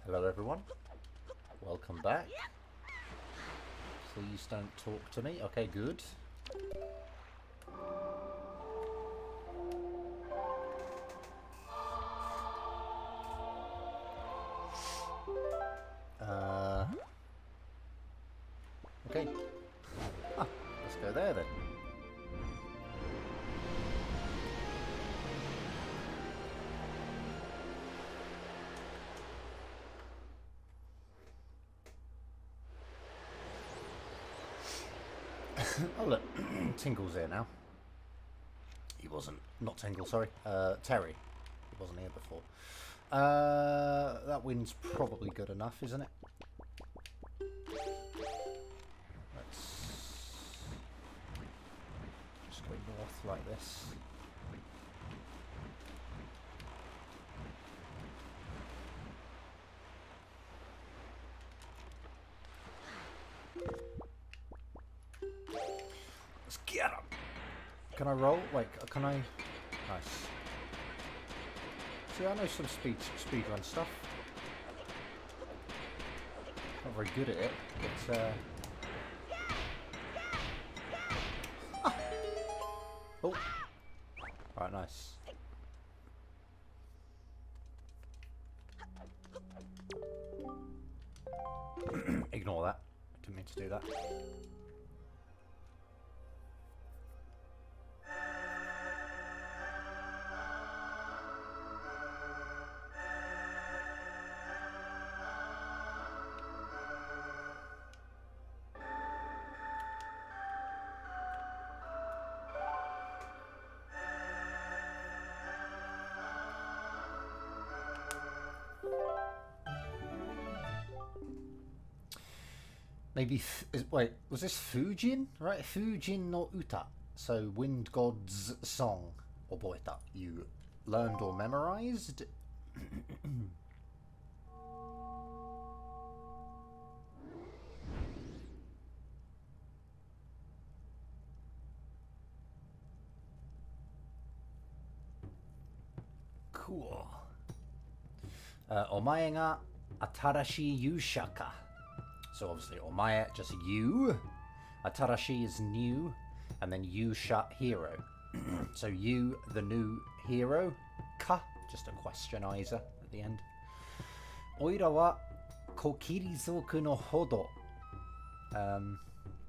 Hello everyone, welcome back. Please don't talk to me. Okay, good. Okay. Let's go there then. Oh look, Tingle's here now. He wasn't, not Tingle, sorry. Terry. He wasn't here before. That wind's probably good enough, isn't it? Let's just go north like this. Let's get him! Can I roll? Wait, can I? Nice. See, I know some speedrun stuff. Not very good at it, but oh! Alright, nice. Ignore that. Didn't mean to do that. Maybe, wait, was this Fujin? Right, Fujin no Uta. So, Wind God's Song. Oboeta. You learned or memorized? Cool. Omae ga atarashii yusha ka. So obviously, omae, just you. Atarashi is new. And then yusha, hero. So you, the new hero. Ka, just a questionizer at the end. Oira wa kokirizoku no hodo.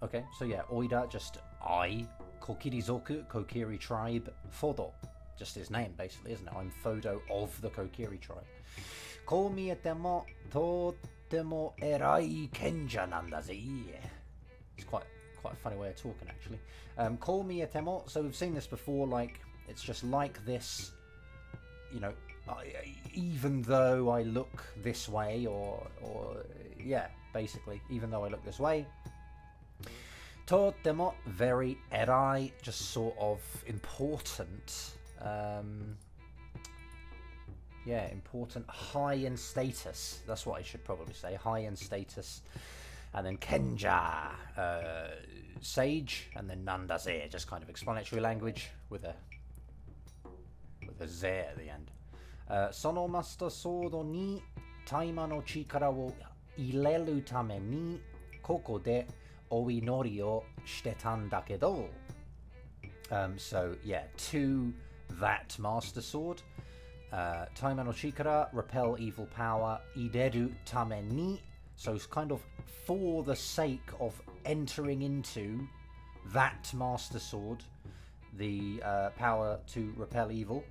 Okay, so yeah, oira, just I. Kokirizoku, Kokiri tribe. Fodo, just his name basically, isn't it? I'm Fodo of the Kokiri tribe. Ko miete mo totemo erai kenja nanda ze. It's quite a funny way of talking actually. Ko miete mo, so we've seen this before, like it's just like this, you know, even though I look this way, or yeah, basically, even though I look this way. Totemo, very, erai, just sort of important. Yeah, important, high in status. That's what I should probably say, high in status. And then Kenja, sage, and then Nandaze, just kind of explanatory language with a ze at the end. Sono Master Sodo ni taima no chikara wo ireru tame ni koko de oinori o shitetan dakedo. So yeah, to that Master Sword. Taima no chikara, repel evil power. Ireru tame ni, so it's kind of for the sake of entering into that Master Sword, the power to repel evil.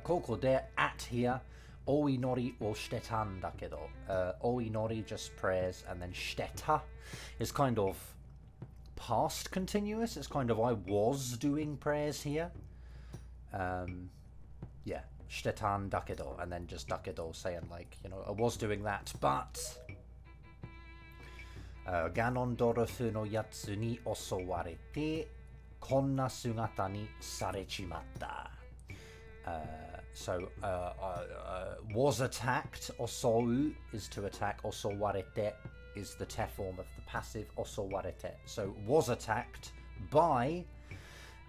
Koko de, at here. Oinori o shitetan dakedo. Oinori, just prayers, and then shiteta is kind of past continuous. It's kind of I was doing prayers here. Yeah, shitetan dakedo, and then just dakedo saying like, you know, I was doing that, but Ganon Dorofu no yatsu ni osowarete konna sugata ni sarechimatta. So was attacked. Osou is to attack. Osowarete is the te form of the passive. Osowarete. So was attacked by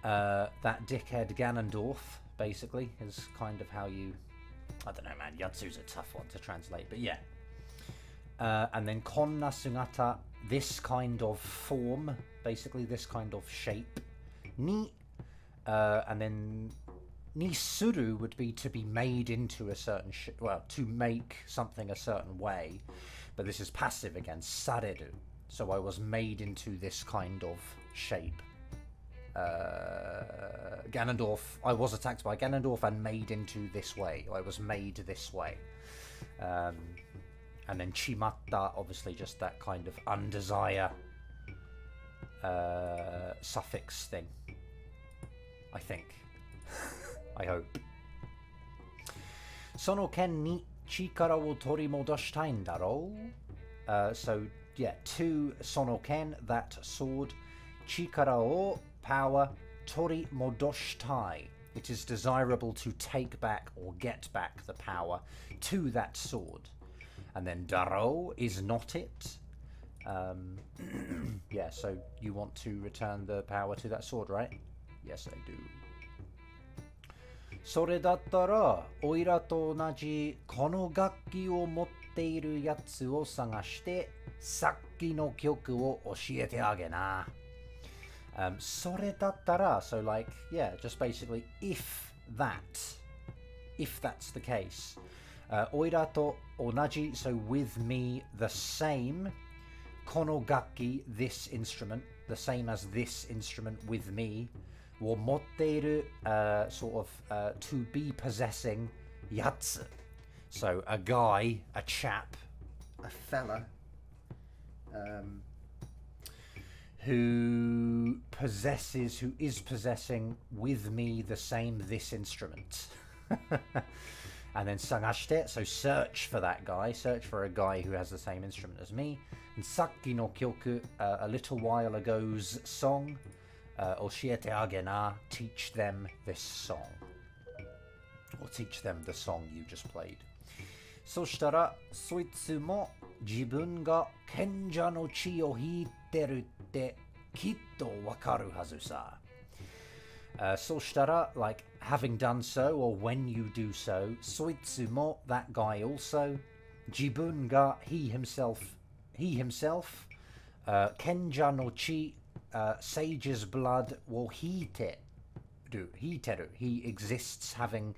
that dickhead Ganondorf. Basically, is kind of how you I don't know, man. Yatsu's a tough one to translate, but yeah. And then konna sugata, this kind of form, basically this kind of shape. Ni, and then ni suru would be to be made into a certain to make something a certain way, but this is passive again, sareru. So I was made into this kind of shape. Ganondorf, I was attacked by Ganondorf and made into this way. I was made this way. And then chimatta, obviously just that kind of undesire suffix thing. I think. I hope. Sono ken ni chikara wo torimodoshitai n darou? So, yeah, to sono ken, that sword. Chikara o, power. Torimodoshitai. It is desirable to take back or get back the power to that sword. And then darou is not it. Yeah, so you want to return the power to that sword, right? Yes, I do. それだったら、おいらと同じこの楽器を持っているやつを探して、さっきの曲を教えてあげな。それだったら, so like, yeah, just basically, if that's the case. おいらと同じ, so with me, the same. この楽器, this instrument, the same as this instrument with me. を持っている, sort of, to be possessing やつ. So a guy, a chap, a fella, who is possessing with me the same this instrument. And then sagashite, so search for that guy, search for a guy who has the same instrument as me. And sakki no kyoku, a little while ago's song. Oshiete agena, teach them this song. Or teach them the song you just played. そしたら、そいつも自分が賢者の血を引いてるってきっとわかるはずさ。そしたら, like, having done so, or when you do so, そいつも, that guy also, 自分が, he himself, 賢者の血, sage's blood を引いてる, he exists having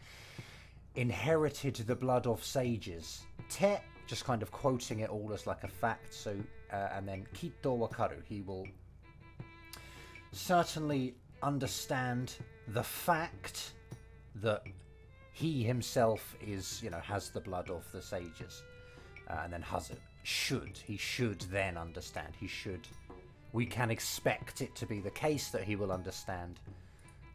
inherited the blood of sages. Te, just kind of quoting it all as like a fact, so, and then kitto wakaru, he will certainly understand the fact that he himself is, has the blood of the sages. And then hazu, he should then understand, we can expect it to be the case that he will understand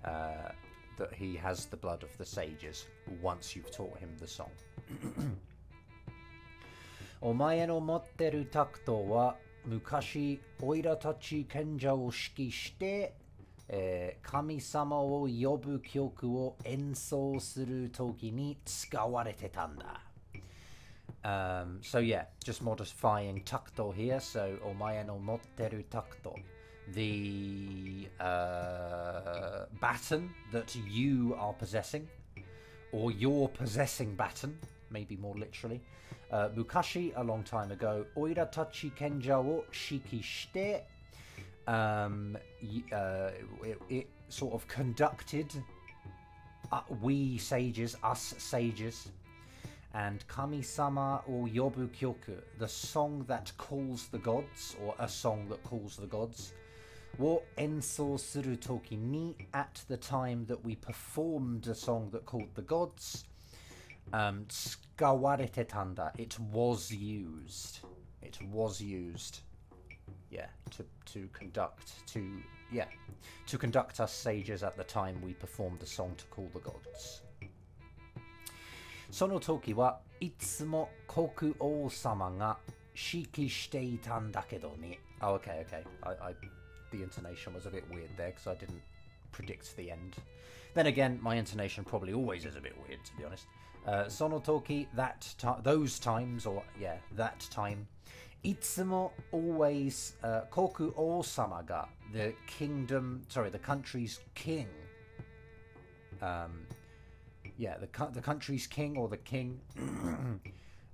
that he has the blood of the sages once you've taught him the song. お前の持ってるタクトは昔オイラたち賢者を指揮して神様を呼ぶ曲を演奏するときに使われてたんだ。So yeah, just modifying takto here. So, お前の持ってるtakto. The baton that you are possessing, or you're possessing baton, maybe more literally. Mukashi, a long time ago, oira tachi kenja wo shiki shite. It sort of conducted we sages, us sages, and kami-sama or yobu kyoku, the song that calls the gods, or a song that calls the gods, wo enso suru toki ni, at the time that we performed a song that called the gods, tsukawarete tanda, it was used, yeah, to conduct us sages at the time we performed the song to call the gods. その時はいつも国王様が指揮していたんだけどね。Oh, okay. The intonation was a bit weird there because I didn't predict the end. Then again, my intonation probably always is a bit weird, to be honest. その時, those times, or yeah, that time. いつも always 国王様が the country's king. yeah, the country's king or the king,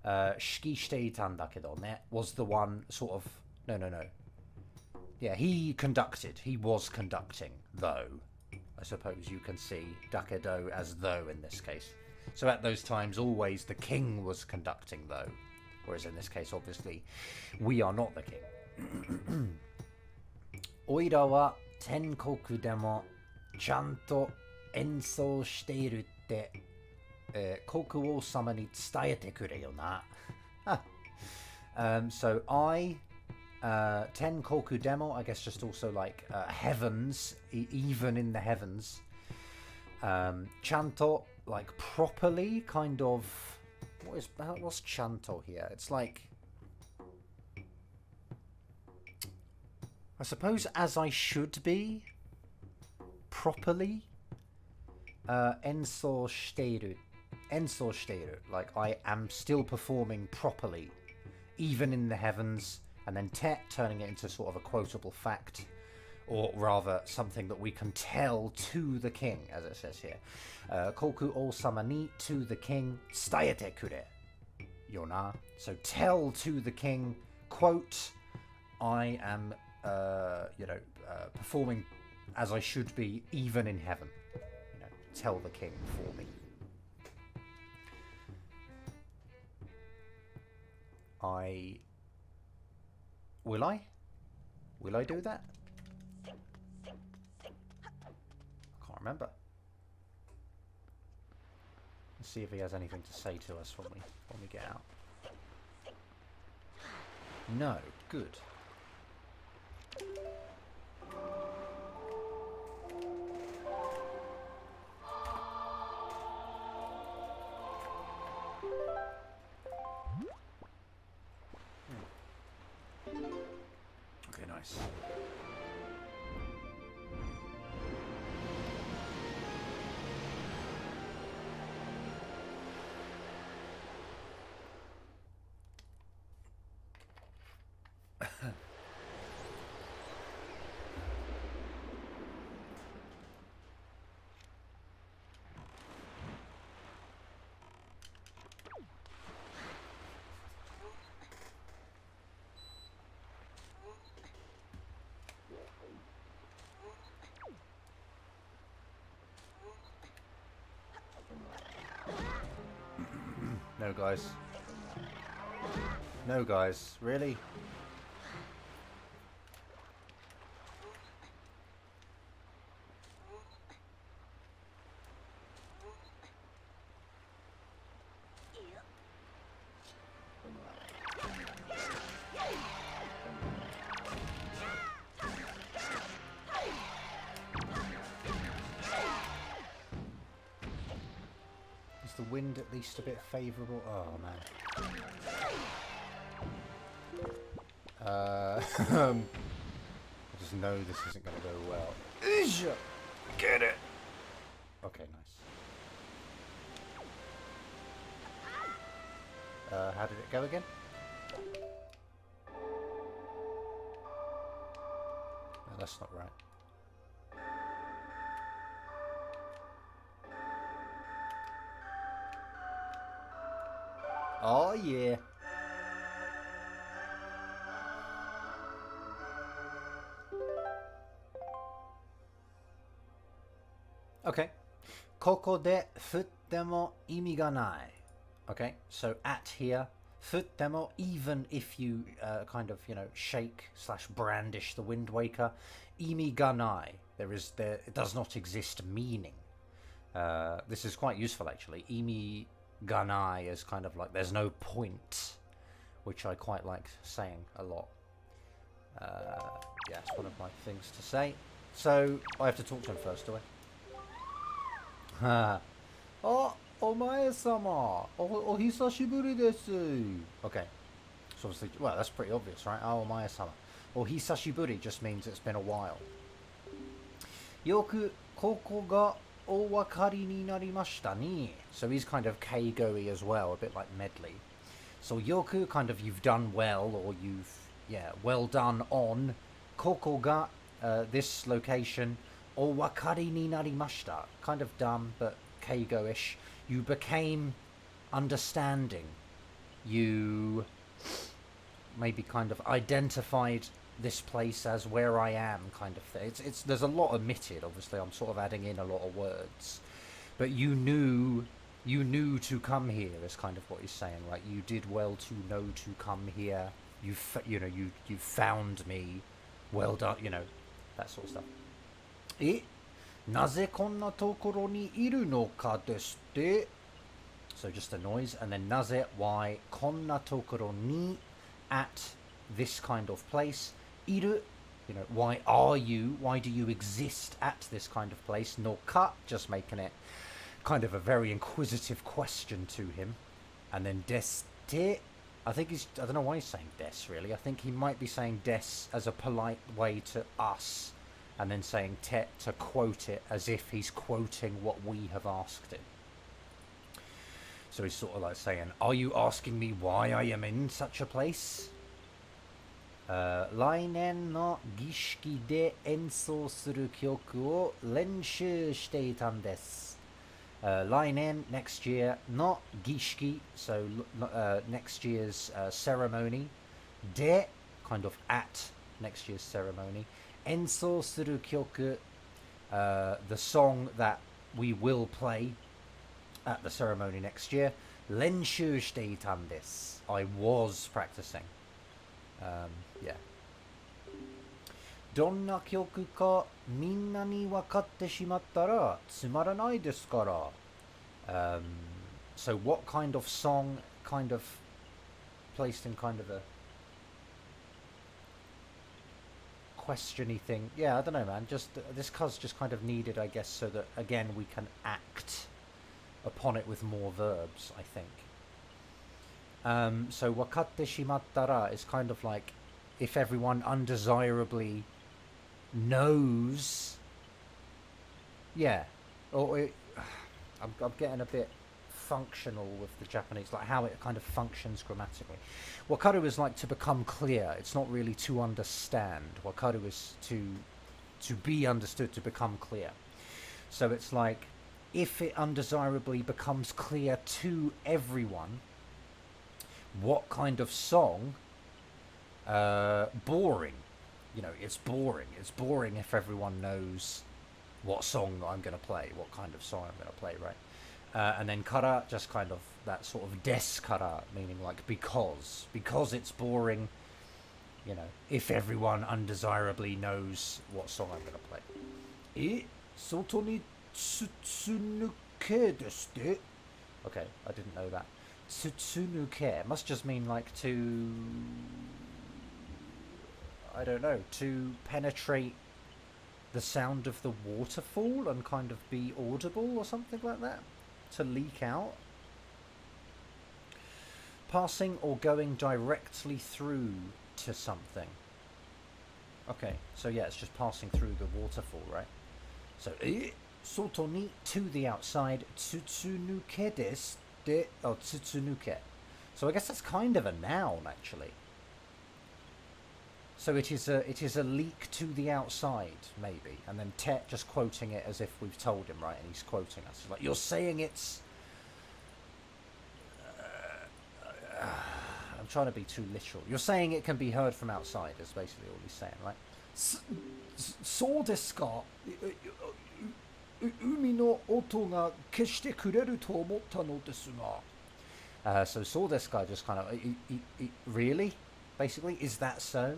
指揮していたんだけどね was the one sort of, no. Yeah, he was conducting, though. I suppose you can see dakedo as though in this case. So at those times, always the king was conducting, though. Whereas in this case, obviously, we are not the king. おいらは天国でもちゃんと演奏しているって、国王様に伝えてくれよな。So I, Tenkoku demo, I guess just also like heavens, even in the heavens. Chanto, like properly, kind of. What's chanto here? It's like, I suppose as I should be, properly. Enso shiteiru. Like I am still performing properly, even in the heavens. And then te, turning it into sort of a quotable fact, or rather something that we can tell to the king, as it says here. Koku o-sama ni, to the king, tsutaete kure yona. So tell to the king, quote, I am, performing as I should be, even in heaven. Tell the king for me. Will I? Will I do that? I can't remember. Let's see if he has anything to say to us when we get out. No. Good. Okay, nice. No, guys. No, guys. Really? The wind at least a bit favourable. Oh man. I just know this isn't going to go well. Get it. Okay, nice. How did it go again? No, that's not right. Oh yeah. Okay. ここで振っても意味がない. Okay, so at here, 振っても even if you kind of, shake / brandish the Wind Waker, 意味がない. It does not exist meaning. This is quite useful actually. 意味 Ganai is kind of like there's no point, which I quite like saying a lot. Yeah, it's one of my things to say. So I have to talk to him first, do I? Oh, omae-sama, ohisashiburi desu. Okay, so obviously, well, that's pretty obvious, right? Oh, omae-sama. Ohisashiburi just means it's been a while. Yoku koko ga owakari ni narimashita ni. So he's kind of keigo-y as well, a bit like medley. So yoku, kind of you've done well, or well done on. Koko ga, this location. Owakari ni narimashita, kind of dumb, but keigo-ish. You became understanding. You maybe kind of identified this place as where I am, kind of thing. It's there's a lot omitted, obviously. I'm sort of adding in a lot of words, but you knew to come here is kind of what he's saying, right? You did well to know to come here. You found me. Well done, that sort of stuff. なぜこんなところにいるのかですって。So just a noise, and then なぜ why こんなところに at this kind of place いる why are you, why do you exist at this kind of place, のか just making it kind of a very inquisitive question to him, and then ですって I don't know why he's saying des really. I think he might be saying des as a polite way to us, and then saying te to quote it as if he's quoting what we have asked him. So he's sort of like saying, are you asking me why I am in such a place? 来年の儀式で演奏する曲を練習していたんです。来年 next year の儀式 so next year's ceremony で kind of at next year's ceremony 演奏する曲 the song that we will play at the ceremony next year 練習していたんです I was practicing yeah どんな曲かみんなに分かってしまったらつまらないですから。So what kind of song, kind of placed in kind of a questiony thing. Yeah, I don't know, man. Just this cuz just kind of needed, I guess, so that again we can act upon it with more verbs, I think. So 分かってしまったら is kind of like if everyone undesirably knows, yeah, or I'm getting a bit functional with the Japanese, like how it kind of functions grammatically. Wakaru is like to become clear. It's not really to understand. Wakaru is to be understood, to become clear. So it's like if it undesirably becomes clear to everyone what kind of song, boring. It's boring. It's boring if everyone knows what song I'm going to play, what kind of song I'm going to play, right? And then kara, just kind of that sort of des kara, meaning like because it's boring, if everyone undesirably knows what song I'm going to play. 外に筒抜けですって? Okay, I didn't know that. 筒抜け must just mean like to, I don't know, to penetrate the sound of the waterfall and kind of be audible or something like that, to leak out. Passing or going directly through to something. Okay, so yeah, it's just passing through the waterfall, right? So 外に to the outside 筒抜けですで oh 筒抜け. So I guess that's kind of a noun actually. So it is a leak to the outside, maybe. And then Tet just quoting it as if we've told him, right? And he's quoting us. He's like, you're saying it's... I'm trying to be too literal. You're saying it can be heard from outside, is basically all he's saying, right? そうですか。海の音が消してくれると思ったのですが。So そうですか just kind of... really? Basically, is that so?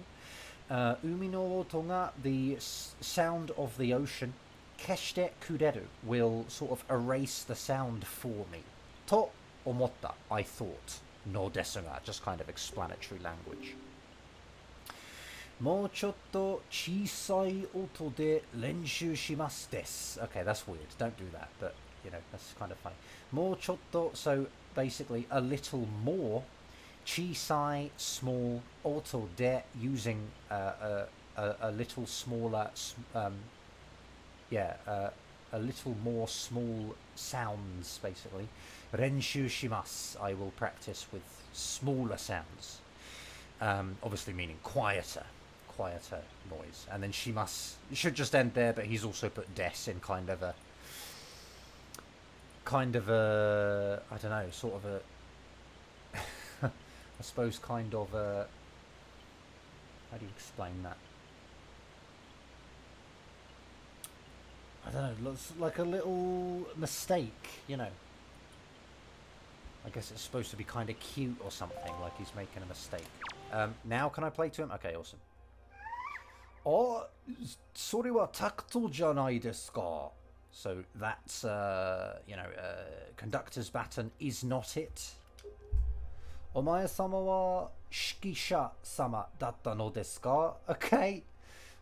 海の音が the sound of the ocean 消してくれる will sort of erase the sound for me と思った I thought のですが just kind of explanatory language もうちょっと小さい音で練習しますです Okay, that's weird, don't do that, but that's kind of funny もうちょっと so basically a little more Chisai, small, auto de, using a little smaller, a little more small sounds, basically. Renshu shimasu, I will practice with smaller sounds. Obviously meaning quieter noise. And then shimasu, it should just end there, but he's also put des in kind of a kind of a, I don't know, sort of a, I suppose kind of a, how do you explain that? I don't know, looks like a little mistake, you know. I guess it's supposed to be kind of cute or something, like he's making a mistake. Now can I play to him? Okay, awesome. Oh, それはタクトじゃないですか. So that's, you know, conductor's baton is not it. お前様は指揮者様だったのですか? Okay.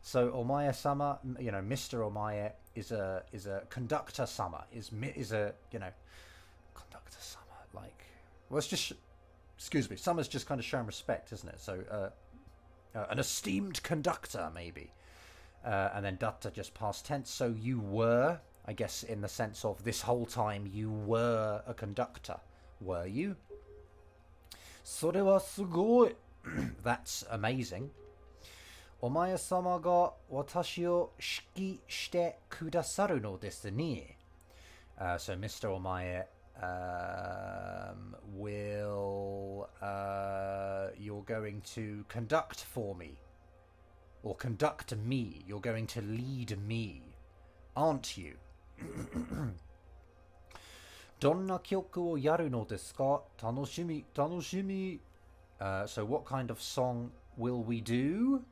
So Omae sama, you know, Mr. Omae is a conductor sama, is a, you know, conductor sama, like, well, it's just, excuse me, sama's just kind of showing respect, isn't it? So an esteemed conductor, maybe, and then datta just past tense. So you were, I guess, in the sense of this whole time you were a conductor, were you? それはすごい. That's amazing. お前様が私を指揮してくださるのですね。So Mr. Omae will you're going to conduct for me, or conduct me. You're going to lead me, aren't you? どんな曲をやるのですか? 楽しみ、楽しみ. So what kind of song will we do?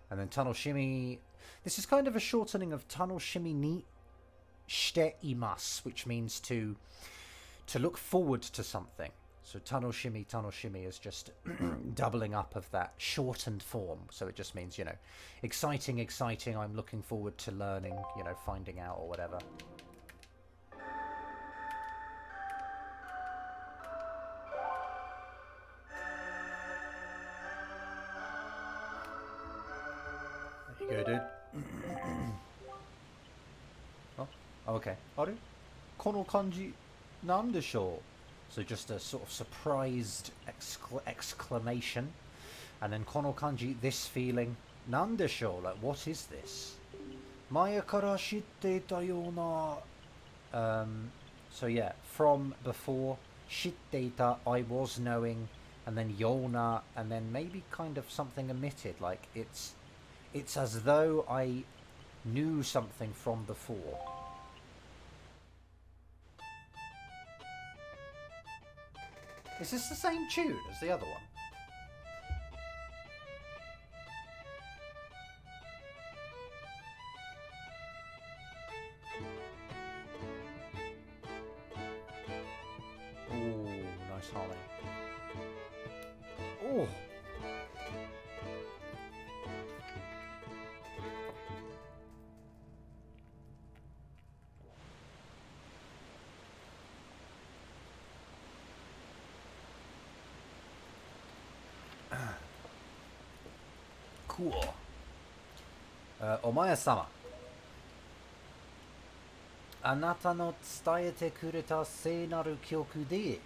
And then tanoshimi. This is kind of a shortening of tanoshimi ni shite imasu, which means to look forward to something. So tanoshimi, tanoshimi is just doubling up of that shortened form. So it just means, you know, exciting, exciting. I'm looking forward to learning, you know, finding out or whatever. There you go, dude. Oh, okay. あれ? この漢字なんでしょう? So just a sort of surprised exclamation. And then この漢字, this feeling. なんでしょう? Like, what is this? 前から知っていたような. So yeah, from before, 知っていた, I was knowing, and then ような, and then maybe kind of something omitted, like it's as though I knew something from before. Is this the same tune as the other one? Oh, nice harmony. Oh! Cool. お前様。あなたの伝えてくれた聖なる曲で、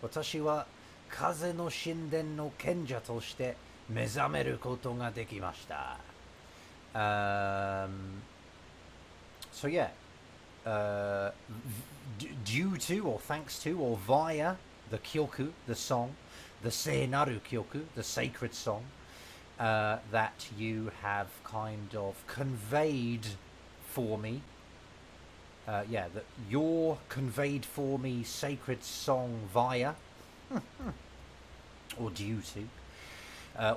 私は風の神殿の賢者として目覚めることができました。So yeah, due to or thanks to or via the kyoku, the song, the seinaru kyoku, the sacred song, that you have kind of conveyed for me. Yeah, that you're conveyed for me sacred song via, or due to.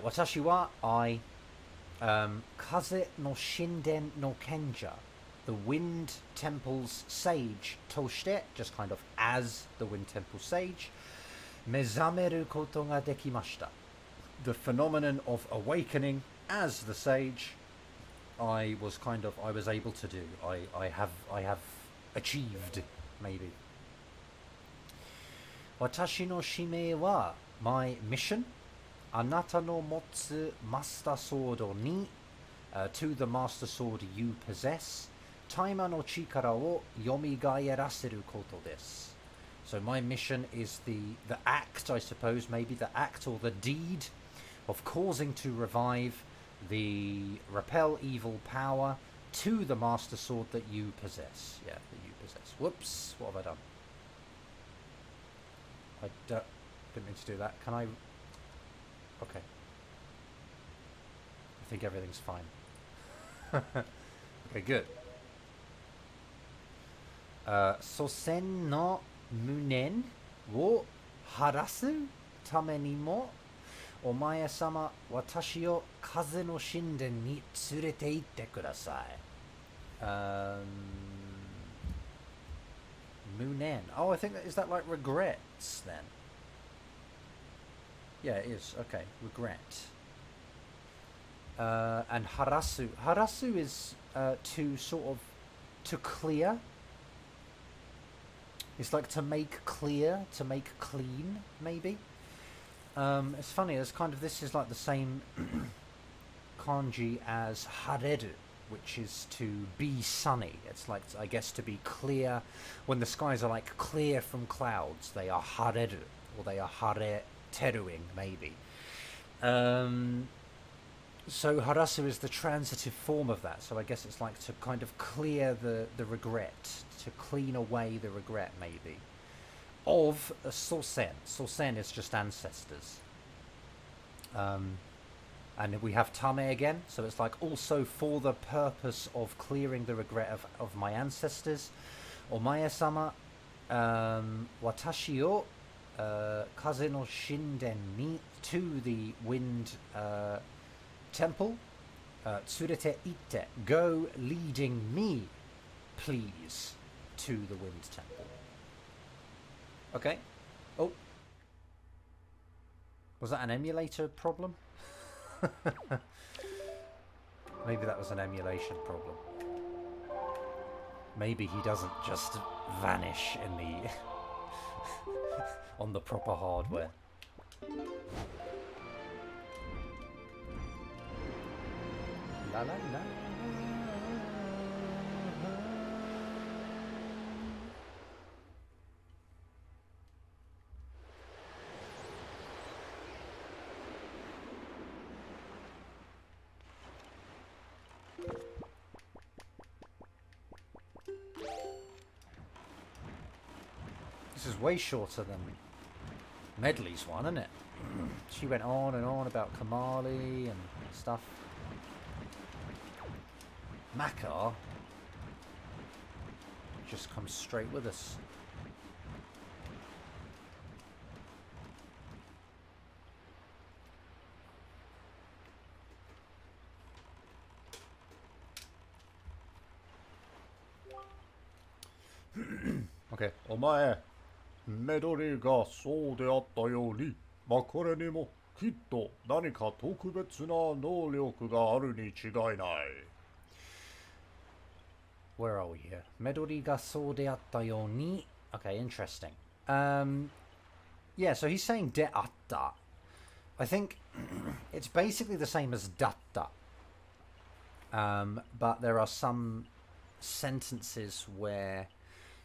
私は I, 風の神殿の賢者, the wind temple's sage として, just kind of as the wind temple sage, 目覚めることができました. The phenomenon of awakening as the sage, I was able to do. I have achieved, maybe. 私の使命は my mission, あなたの持つマスターソードに to the master sword you possess, タイマの力を蘇らせることです. So my mission is the act, I suppose, maybe the act or the deed of causing to revive the repel evil power to the master sword that you possess. Yeah, that you possess. Whoops, what have I done? didn't mean to do that. Can I? Okay. I think everything's fine. Okay, good. 祖先の無念を晴らすためにも、お前様、私を風の神殿に連れて行ってください。無念. Oh, I think is that like regrets then? Yeah, it is. Okay, regret. And harasu. Harasu is to sort of to clear. It's like to make clear, to make clean, maybe. It's funny. It's kind of this is like the same kanji as hareru, which is to be sunny. It's like, I guess, to be clear. When the skies are like clear from clouds, they are hareru, or they are hareteruing, maybe. So harasu is the transitive form of that. So I guess it's like to kind of clear the regret, to clean away the regret, maybe. Of sosen. Sosen is just ancestors. And we have tame again, so it's like also for the purpose of clearing the regret of my ancestors. Omae-sama, watashi o kaze no shinden ni, to the wind temple, tsurete itte, go leading me, please, to the wind temple. Okay. Oh. Was that an emulator problem? Maybe that was an emulation problem. Maybe he doesn't just vanish in the on the proper hardware. La la la. This is way shorter than Medley's one, isn't it? She went on and on about Kamali and stuff. Makar just comes straight with us. Okay. お前、メドリーがそうであったように、これにもきっと何か特別な能力があるに違いない。Where are we here? Medori ga so de atta yo ni. Okay, interesting. Yeah, so he's saying de atta. I think it's basically the same as datta. But there are some sentences where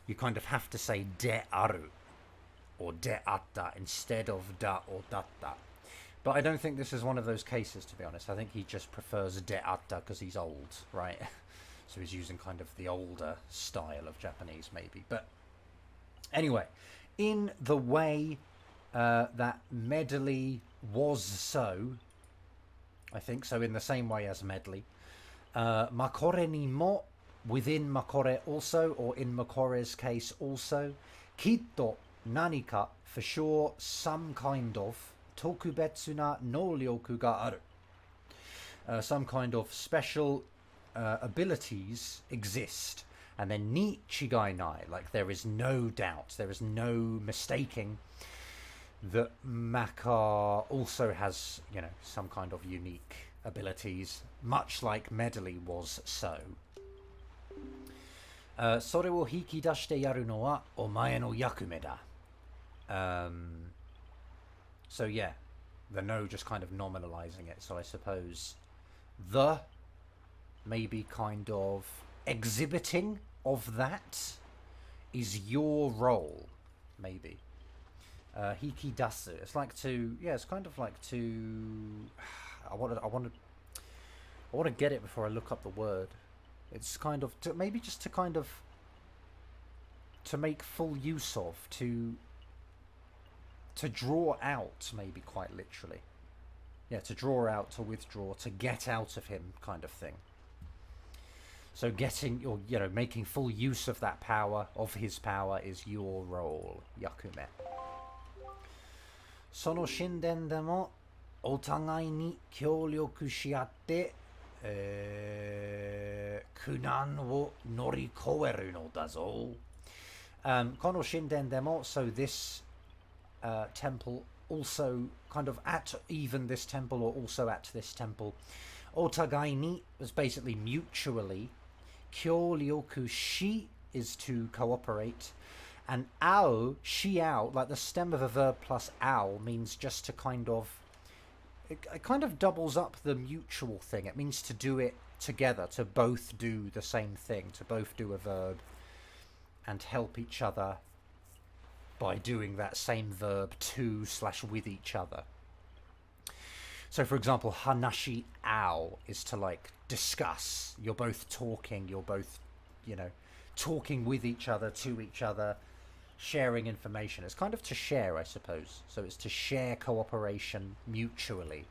you kind of have to say de aru or de atta instead of da or datta. But I don't think this is one of those cases, to be honest. I think he just prefers de atta because he's old, right? So he's using kind of the older style of Japanese, maybe. But anyway, in the way that Medley was so, I think, so in the same way as Medley, Makore ni mo, within Makore also, or in Makore's case also, kitto nanika, for sure, some kind of tokubetsu na nōryoku ga aru. Some kind of special abilities exist, and then ni chigai nai, like there is no doubt, there is no mistaking that Makar also has, you know, some kind of unique abilities, much like Medley was so. それを引き出してやるのはお前の役目だ. So yeah, the no just kind of nominalizing it. So I suppose the maybe kind of exhibiting of that is your role, maybe. Hikidasu. It's like to, yeah, it's kind of like to. I want to get it before I look up the word. It's kind of to, maybe just to kind of to make full use of, to To draw out, maybe quite literally. Yeah, to draw out, to withdraw, to get out of him kind of thing. So getting, or, you know, making full use of that power, of his power, is your role, Yakume. その神殿でもお互いに協力し合って、苦難を乗り越えるのだぞ。この神殿でも, so this temple also kind of at even this temple or also at this temple. お互いに was basically mutually. 協力し is to cooperate. And ao, shiao, like the stem of a verb plus ao, means just to kind of... It kind of doubles up the mutual thing. It means to do it together, to both do the same thing, to both do a verb and help each other by doing that same verb to/with each other. So, for example, hanashi ao is to, like, discuss. You're both talking, you're both, you know, talking with each other, to each other, sharing information. It's kind of to share, I suppose. So it's to share cooperation mutually.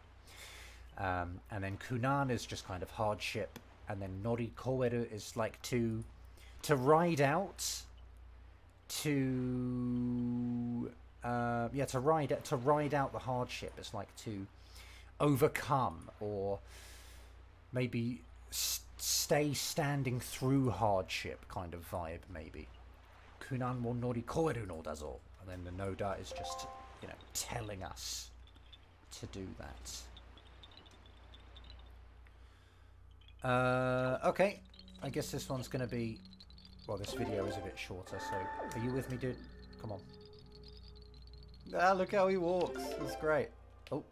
And then kunan is just kind of hardship. And then norikoeru is like to ride out, to ride out the hardship. It's like to overcome, or maybe stay standing through hardship kind of vibe, maybe. Kunan wo norikoeru no da zo. And then the noda is just, you know, telling us to do that. Okay, I guess this one's going to be... Well, this video is a bit shorter, so... Are you with me, dude? Come on. Ah, look how he walks. That's great. Oh.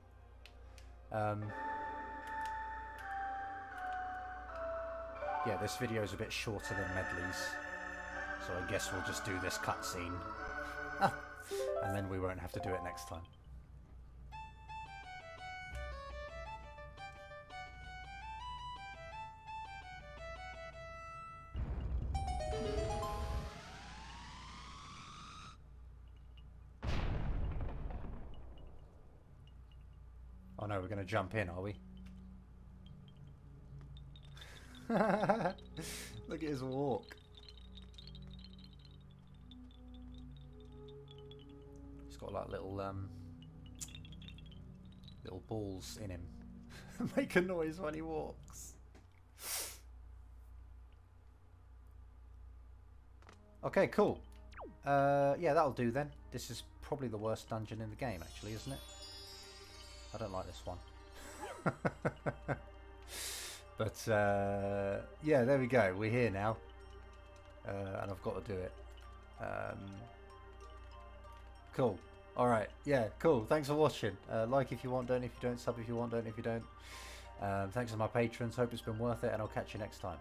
Yeah, this video is a bit shorter than Medley's. So I guess we'll just do this cutscene. And then we won't have to do it next time. Oh no, we're going to jump in, are we? Look at his walk. He's got like little balls in him. Make a noise when he walks. Okay, cool. Yeah, that'll do then. This is probably the worst dungeon in the game, actually, isn't it? I don't like this one. But, yeah, there we go. We're here now. And I've got to do it. Cool. Alright. Yeah, cool. Thanks for watching. Like if you want, don't if you don't. Sub if you want, don't if you don't. Thanks to my patrons. Hope it's been worth it, and I'll catch you next time.